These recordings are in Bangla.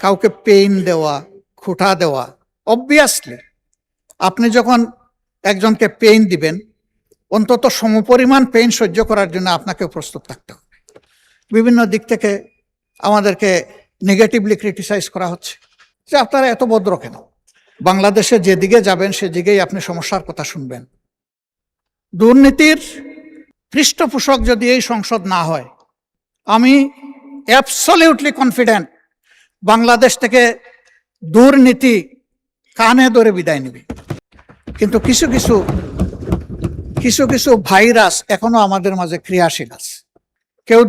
কাউকে পেইন দেওয়া, খোঁটা দেওয়া, অবভিয়াসলি আপনি যখন একজনকে পেইন দিবেন অন্তত সমপরিমাণ পেইন সহ্য করার জন্য আপনাকে প্রস্তুত থাকতে হবে। বিভিন্ন দিক থেকে আমাদেরকে নেগেটিভলি ক্রিটিসাইজ করা হচ্ছে যে আপনারা এত ভদ্র কেন, বাংলাদেশে যেদিকে যাবেন সেদিকেই আপনি সমস্যার কথা শুনবেন। দুর্নীতির পৃষ্ঠপোষক যদি এই সংসদ না হয়, আমি অ্যাবসলিউটলি কনফিডেন্ট বাংলাদেশ থেকে দুর্নীতি কানে ধরে বিদায় নেবে। কিন্তু কিছু কিছু ভাইরাস এখনো আমাদের মাঝে ক্রিয়াশীল আছে। কেউ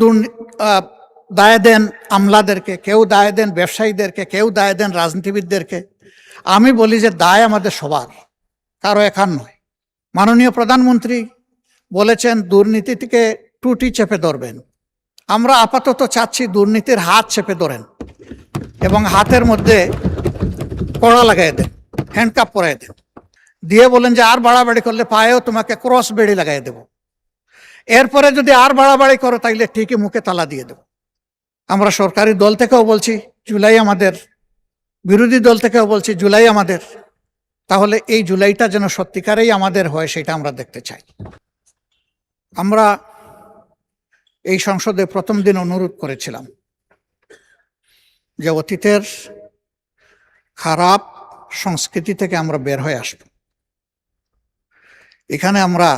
দায় দেন আমলাদেরকে, কেউ দায় দেন ব্যবসায়ীদেরকে, কেউ দায় দেন রাজনীতিবিদদেরকে। আমি বলি যে দায় আমাদের সবার, কারো একার নয়। মাননীয় প্রধানমন্ত্রী বলেছেন দুর্নীতি থেকে টুটি চেপে ধরবেন। আমরা আপাতত চাচ্ছি দুর্নীতির হাত চেপে ধরেন এবং হাতের মধ্যে কড়া লাগাই দেন, হ্যান্ডকাপ পরাই দেন, দিয়ে বলেন যে আর বাড়াবাড়ি করলে পায়েও তোমাকে ক্রস বেড়ি লাগাই দেব। এরপরে যদি আর বাড়াবাড়ি করো তাইলে ঠিকই মুখে তালা দিয়ে দেব। আমরা সরকারি দল থেকেও বলছি জুলাই আমাদের, বিরোধী দল থেকেও বলছি জুলাই আমাদের। তাহলে এই জুলাইটা যেন সত্যিকারেই আমাদের হয় সেটা আমরা দেখতে চাই। আমরা এই সংসদে প্রথম দিন অনুরোধ করেছিলাম যে অতীতের খারাপ সংস্কৃতি থেকে আমরা বের হয়ে আসব। এখানে আমরা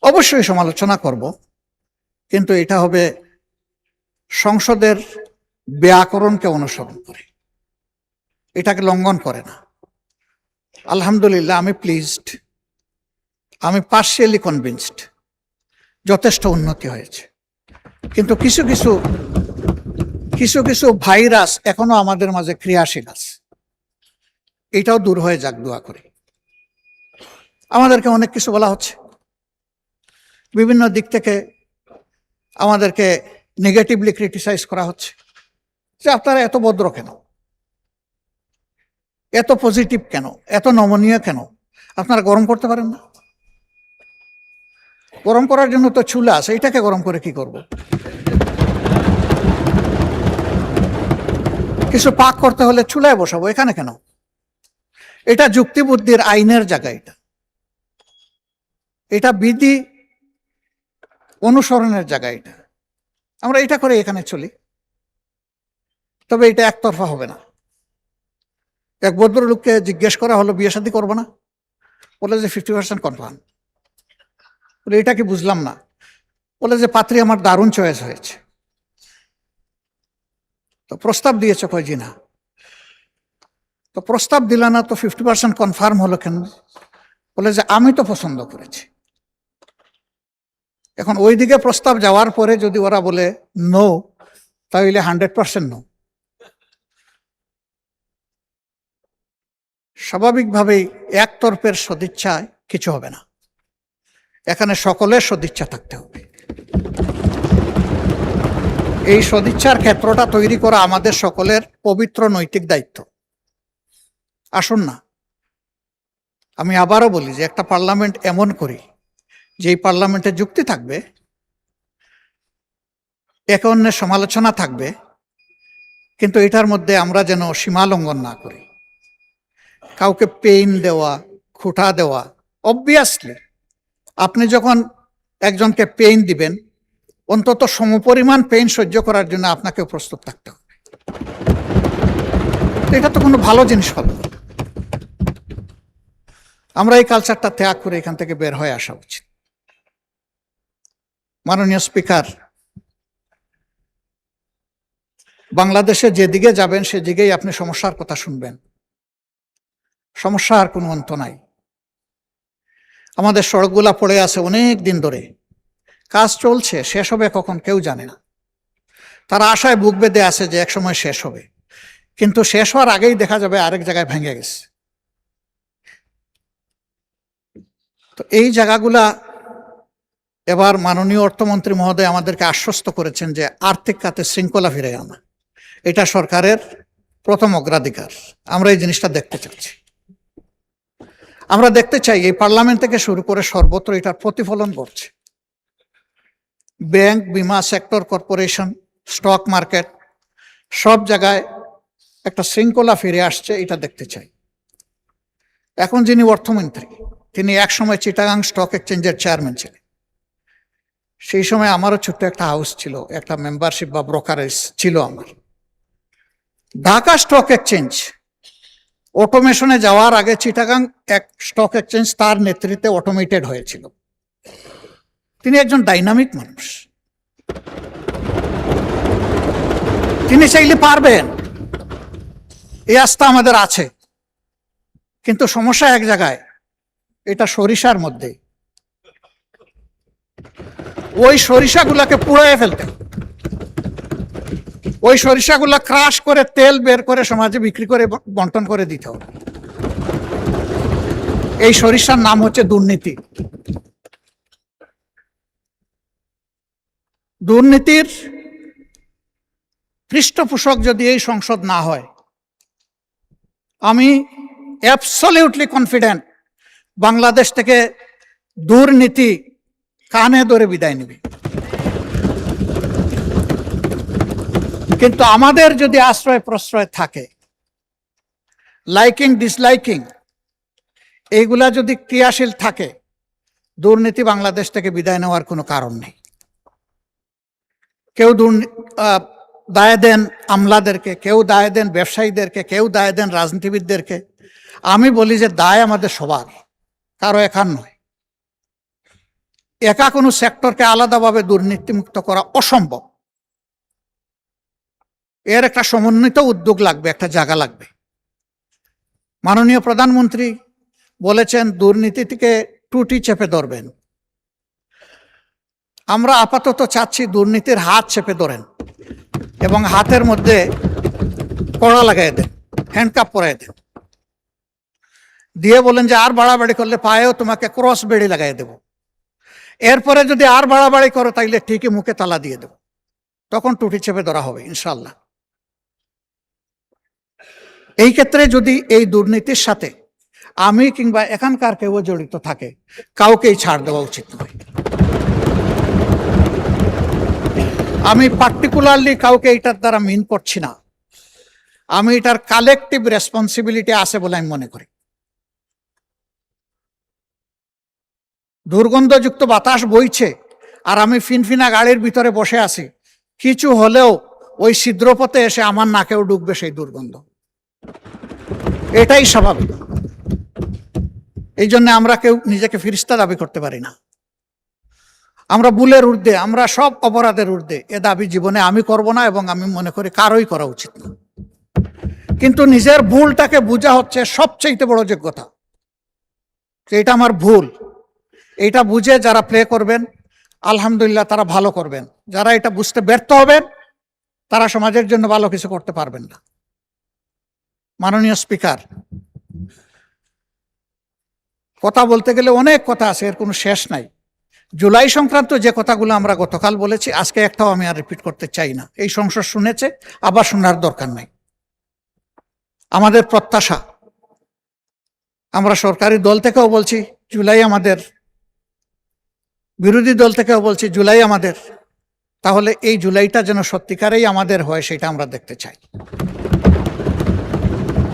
অবশ্যই সমালোচনা করব, কিন্তু এটা হবে সংসদের ব্যাকরণকে অনুসরণ করে, এটাকে লঙ্ঘন করে না। আলহামদুলিল্লাহ আমি প্লিজড, আমি পার্শিয়ালি কনভিন্সড যথেষ্ট উন্নতি হয়েছে। কিন্তু কিছু ভাইরাস এখনো আমাদের মাঝে ক্রিয়াশীল আছে, এটাও দূর হয়ে যাক দোয়া করি। আমাদেরকে অনেক কিছু বলা হচ্ছে, বিভিন্ন দিক থেকে আমাদেরকে নেগেটিভলি ক্রিটিসাইজ করা হচ্ছে যে আপনারা এত ভদ্র কেন, এত পজিটিভ কেন, এত নমনীয় কেন, আপনারা গরম করতে পারেন না? গরম করার জন্য তো চুলা আছে, এটাকে গরম করে কি করব? কিছু পাক করতে হলে চুলায় বসাবো, এখানে কেন? এটা যুক্তি বুদ্ধির আইনের জায়গা, এটা বিধি অনুসরণের জায়গা। আমরা এটা করে এখানে চলি, তবে এটা একতরফা হবে না। এক ভদ্রলোককে জিজ্ঞেস করা হলো বিয়ে শাদী করবো না, বলে যে 50% কনফার্ম। বলে এটা কি বুঝলাম না। বলে যে পাত্রী আমার দারুণ চয়েস হয়েছে। তো প্রস্তাব দিয়েছে, কয় জি না। তো প্রস্তাব দিলা না তো 50% কনফার্ম হলো কেন? বলে যে আমি তো পছন্দ করেছি। এখন ওই দিকে প্রস্তাব যাওয়ার পরে যদি ওরা বলে নো, তাহলে 100% নো। স্বাভাবিকভাবেই একতরফের সদিচ্ছায় কিছু হবে না, এখানে সকলের সদিচ্ছা থাকতে হবে। এই সদিচ্ছার ক্ষেত্রটা তৈরি করা আমাদের সকলের পবিত্র নৈতিক দায়িত্ব। আসুন না, আমি আবারও বলি যে একটা পার্লামেন্ট এমন করি যে এই পার্লামেন্টে যুক্তি থাকবে, একে অন্যের সমালোচনা থাকবে, কিন্তু এটার মধ্যে আমরা যেন সীমা লঙ্ঘন না করি। কাউকে পেইন দেওয়া, খোঁটা দেওয়া, অবভিয়াসলি আপনি যখন একজনকে পেইন দিবেন অন্তত সমপরিমাণ পেইন সহ্য করার জন্য আপনাকে প্রস্তুত থাকতে হবে। এটা তো কোনো ভালো জিনিস হবে না। আমরা এই কালচারটা ত্যাগ করে এখান থেকে বের হয়ে আসা উচিত। মাননীয় স্পিকার, বাংলাদেশে যেদিকে যাবেন সেদিকেই আপনি সমস্যার কথা শুনবেন। সমস্যার কোনো অন্ত নাই। আমাদের সড়কগুলা পড়ে আছে অনেক দিন ধরে, কাজ চলছে, শেষ হবে কখন কেউ জানে না। তারা আশায় বুক বেঁধে আছে যে একসময় শেষ হবে, কিন্তু শেষ হওয়ার আগেই দেখা যাবে আরেক জায়গায় ভেঙে গেছে। তো এই জায়গাগুলা এবার মাননীয় অর্থমন্ত্রী মহোদয় আমাদেরকে আশ্বস্ত করেছেন যে আর্থিক খাতে শৃঙ্খলা ফিরে আনা, এটা সরকারের প্রথম অগ্রাধিকার। আমরা এই জিনিসটা দেখতে চাচ্ছি। আমরা দেখতে চাই এই পার্লামেন্ট থেকে শুরু করে সর্বত্র এটার প্রতিফলন ঘটছে। ব্যাংক, বিমা সেক্টর, কর্পোরেশন, স্টক মার্কেট, সব জায়গায় একটা শৃঙ্খলা ফিরে আসছে, এটা দেখতে চাই। এখন যিনি অর্থমন্ত্রী, তিনি একসময় চিটাগাং স্টক এক্সচেঞ্জের চেয়ারম্যান ছিলেন। সেই সময় আমারও ছোট্ট একটা হাউস ছিল, একটা মেম্বারশিপ বা ব্রোকারেজ ছিল আমার। ঢাকা স্টক এক্সচেঞ্জ অটোমেশনে যাওয়ার আগে চিটাগাং এক স্টক এক্সচেঞ্জ তার নেতৃত্বে অটোমেটেড হয়েছিল। তিনি একজন ডাইনামিক মানুষ, তিনি চাইলে পারবেন, এই আস্থা আমাদের আছে। কিন্তু সমস্যা এক জায়গায়, এটা সরিষার মধ্যে। ওই সরিষাগুলাকে পুড়িয়ে ফেলতে, ওই সরিষাগুলা ক্রাশ করে তেল বের করে সমাজে বিক্রি করে বন্টন করে দিতে হবে। এই সরিষার নাম হচ্ছে দুর্নীতি। দুর্নীতির পৃষ্ঠপোষক যদি এই সংসদ না হয়, আমি অ্যাবসলিউটলি কনফিডেন্ট বাংলাদেশ থেকে দুর্নীতি কানে ধরে বিদায় নেবে। কিন্তু আমাদের যদি আশ্রয় প্রশ্রয় থাকে, লাইকিং ডিসলাইকিং এইগুলা যদি ক্রিয়াশীল থাকে, দুর্নীতি বাংলাদেশ থেকে বিদায় নেওয়ার কোনো কারণ নেই। কেউ দায় দেন আমলাদেরকে, কেউ দায় দেন ব্যবসায়ীদেরকে, কেউ দায় দেন রাজনীতিবিদদেরকে। আমি বলি যে দায় আমাদের সবার, কারো একার নয়। একা কোনো সেক্টরকে আলাদাভাবে দুর্নীতিমুক্ত করা অসম্ভব। এর একটা সমন্বিত উদ্যোগ লাগবে, একটা জায়গা লাগবে। মাননীয় প্রধানমন্ত্রী বলেছেন দুর্নীতি থেকে টুটি চেপে ধরবেন। আমরা আপাতত চাচ্ছি দুর্নীতির হাত চেপে ধরেন এবং হাতের মধ্যে কড়া লাগাই দেন, হ্যান্ডকাপ পরাই দেন, দিয়ে বলেন যে আর বাড়াবাড়ি করলে পায়েও তোমাকে ক্রস বেড়ি লাগাই দেব। এরপরে যদি আর বাড়াবাড়ি করো তাইলে ঠিকই মুখে তালা দিয়ে দেব, তখন টুটি চেপে ধরা হবে ইনশাল্লাহ। এই ক্ষেত্রে যদি এই দুর্নীতির সাথে আমি কিংবা এখানকার কেউ জড়িত থাকে, কাউকেই ছাড় দেওয়া উচিত নয়। আমি পার্টিকুলারলি কাউকে এটার দ্বারা মিন করছি না, আমি এটার কালেকটিভ রেসপন্সিবিলিটি আছে বলে আমি মনে করি। দুর্গন্ধযুক্ত বাতাস বইছে আর আমি ফিনফিনা গাড়ির ভিতরে বসে আছি, কিছু হলেও ওই ছিদ্রপথে এসে আমার নাকেও ঢুকবে সেই দুর্গন্ধ, এটাই স্বাভাবিক। এই জন্য আমরা কেউ নিজেকে ফিরিস্তা দাবি করতে পারি না। আমরা ভুলের ঊর্ধ্বে, আমরা সব অপরাধের ঊর্ধ্বে, এ দাবি জীবনে আমি করব না এবং আমি মনে করি কারোই করা উচিত না। কিন্তু নিজের ভুলটাকে বোঝা হচ্ছে সবচেয়ে বড় যোগ্যতা। এটা আমার ভুল, এইটা বুঝে যারা প্লে করবেন আলহামদুলিল্লাহ তারা ভালো করবেন। যারা এটা বুঝতে ব্যর্থ হবেন তারা সমাজের জন্য ভালো কিছু করতে পারবেন না। মাননীয় স্পিকার, কথা বলতে গেলে অনেক কথা আছে, এর কোনো শেষ নাই। জুলাই সংক্রান্ত যে কথাগুলো আমরা গতকাল বলেছি, আজকে একটাও আমি আর রিপিট করতে চাই না। এই সংসদ শুনেছে, আবার শোনার দরকার নাই। আমাদের প্রত্যাশা, আমরা সরকারি দল থেকেও বলছি জুলাই আমাদের, বিরোধী দল থেকেও বলছি জুলাই আমাদের। তাহলে এই জুলাইটা যেন সত্যিকারেই আমাদের হয়, সেটা আমরা দেখতে চাই।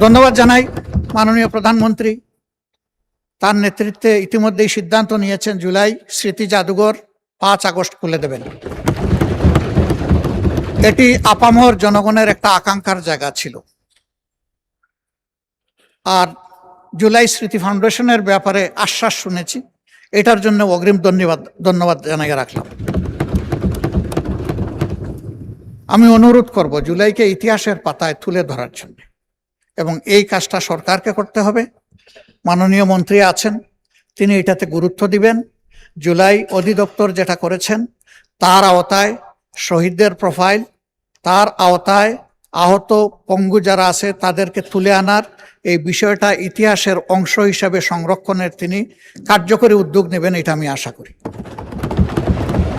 ধন্যবাদ জানাই মাননীয় প্রধানমন্ত্রী, তার নেতৃত্বে ইতিমধ্যেই সিদ্ধান্ত নিয়েছেন জুলাই স্মৃতি জাদুঘর 5 আগস্ট খুলে দেবেন। এটি আপামর জনগণের একটা আকাঙ্ক্ষার জায়গা ছিল। আর জুলাই স্মৃতি ফাউন্ডেশনের ব্যাপারে আশ্বাস শুনেছি, এটার জন্য অগ্রিম ধন্যবাদ জানাই রাখলাম। আমি অনুরোধ করব জুলাইকে ইতিহাসের পাতায় তুলে ধরার জন্য, এবং এই কাজটা সরকারকে করতে হবে। মাননীয় মন্ত্রী আছেন, তিনি এটাতে গুরুত্ব দিবেন। জুলাই অধিদপ্তর যেটা করেছেন তার আওতায় শহীদদের প্রোফাইল, তার আওতায় আহত পঙ্গু যারা আছে তাদেরকে তুলে আনার এই বিষয়টা ইতিহাসের অংশ হিসাবে সংরক্ষণের তিনি কার্যকরী উদ্যোগ নেবেন, এটা আমি আশা করি।